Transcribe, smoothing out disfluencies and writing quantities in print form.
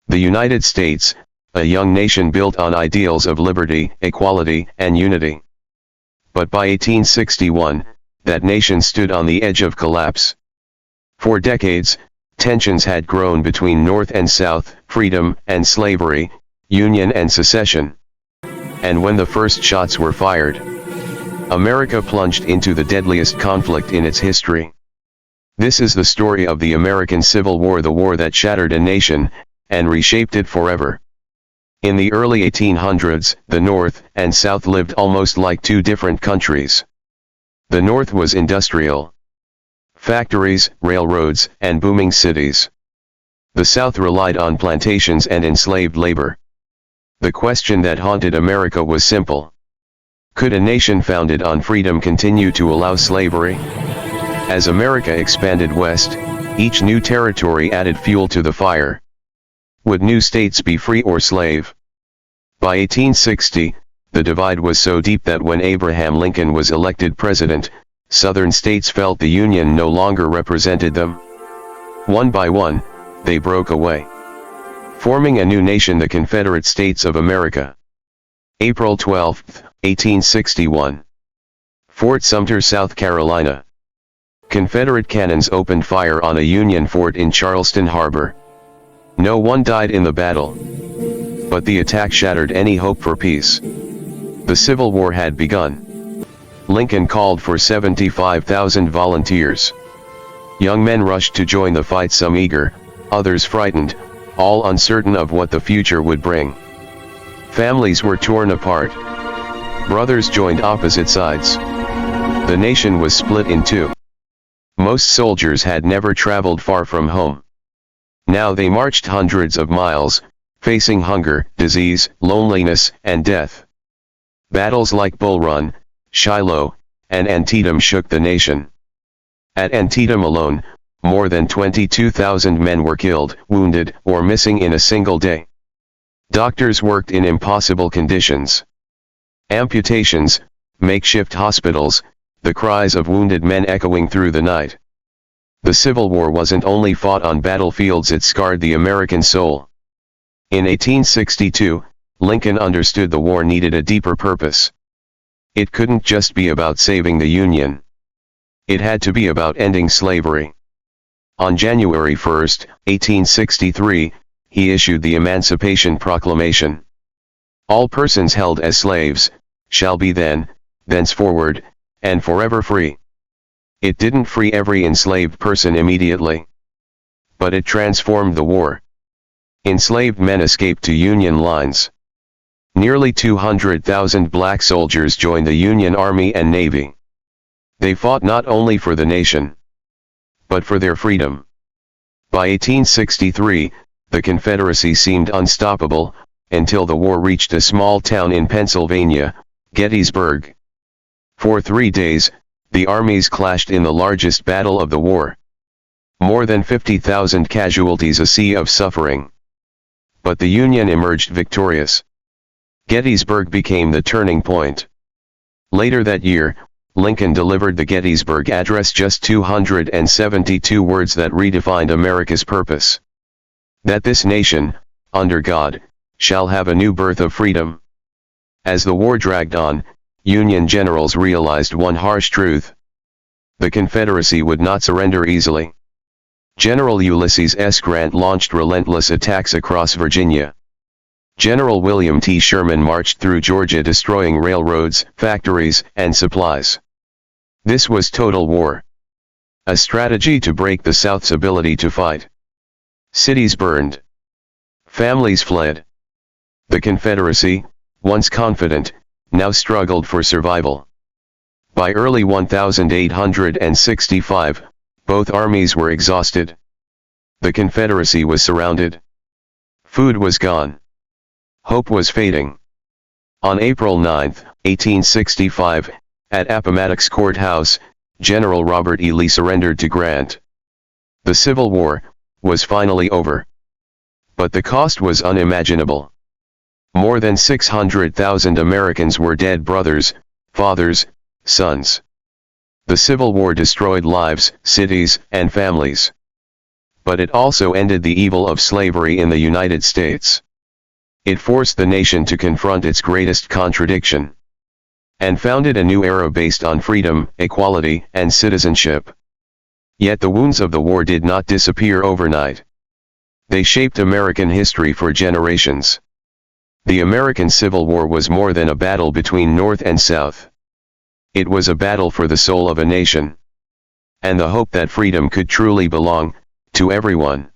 The United States, a young nation built on ideals of liberty, equality, and unity. But by 1861, that nation stood on the edge of collapse. For decades, tensions had grown between North and South, freedom and slavery, Union and secession. And when the first shots were fired, America plunged into the deadliest conflict in its history. This is the story of the American Civil War, the war that shattered a nation and reshaped it forever. In the early 1800s, the North and South lived almost like two different countries. The North was industrial. Factories, railroads, and booming cities. The South relied on plantations and enslaved labor. The question that haunted America was simple. Could a nation founded on freedom continue to allow slavery? As America expanded west, each new territory added fuel to the fire. Would new states be free or slave? By 1860, the divide was so deep that when Abraham Lincoln was elected president, Southern states felt the Union no longer represented them. One by one, they broke away, forming a new nation, the Confederate States of America. April 12, 1861. Fort Sumter, South Carolina. Confederate cannons opened fire on a Union fort in Charleston Harbor. No one died in the battle, but the attack shattered any hope for peace. The Civil War had begun. Lincoln called for 75,000 volunteers. Young men rushed to join the fight, some eager, others frightened, all uncertain of what the future would bring. Families were torn apart. Brothers joined opposite sides. The nation was split in two. Most soldiers had never traveled far from home. Now they marched hundreds of miles, facing hunger, disease, loneliness, and death. Battles like Bull Run, Shiloh, and Antietam shook the nation. At Antietam alone, more than 22,000 men were killed, wounded, or missing in a single day. Doctors worked in impossible conditions. Amputations, makeshift hospitals, the cries of wounded men echoing through the night. The Civil War wasn't only fought on battlefields, it scarred the American soul. In 1862, Lincoln understood the war needed a deeper purpose. It couldn't just be about saving the Union. It had to be about ending slavery. On January 1, 1863, he issued the Emancipation Proclamation. All persons held as slaves, shall be then, thenceforward, and forever free. It didn't free every enslaved person immediately, but it transformed the war. Enslaved men escaped to Union lines. Nearly 200,000 black soldiers joined the Union Army and Navy. They fought not only for the nation, but for their freedom. By 1863, the Confederacy seemed unstoppable, until the war reached a small town in Pennsylvania, Gettysburg. For 3 days, the armies clashed in the largest battle of the war. More than 50,000 casualties, a sea of suffering. But the Union emerged victorious. Gettysburg became the turning point. Later that year, Lincoln delivered the Gettysburg Address, just 272 words that redefined America's purpose. That this nation, under God, shall have a new birth of freedom. As the war dragged on, Union generals realized one harsh truth. The Confederacy would not surrender easily. General Ulysses S. Grant launched relentless attacks across Virginia. General William T. Sherman marched through Georgia, destroying railroads, factories, and supplies. This was total war. A strategy to break the South's ability to fight. Cities burned. Families fled. The Confederacy, once confident, now struggled for survival. By early 1865, both armies were exhausted. The Confederacy was surrounded. Food was gone. Hope was fading. On April 9, 1865, at Appomattox Courthouse, General Robert E. Lee surrendered to Grant. The Civil War was finally over. But the cost was unimaginable. More than 600,000 Americans were dead, brothers, fathers, sons. The Civil War destroyed lives, cities, and families. But it also ended the evil of slavery in the United States. It forced the nation to confront its greatest contradiction, and founded a new era based on freedom, equality, and citizenship. Yet the wounds of the war did not disappear overnight. They shaped American history for generations. The American Civil War was more than a battle between North and South. It was a battle for the soul of a nation, and the hope that freedom could truly belong to everyone.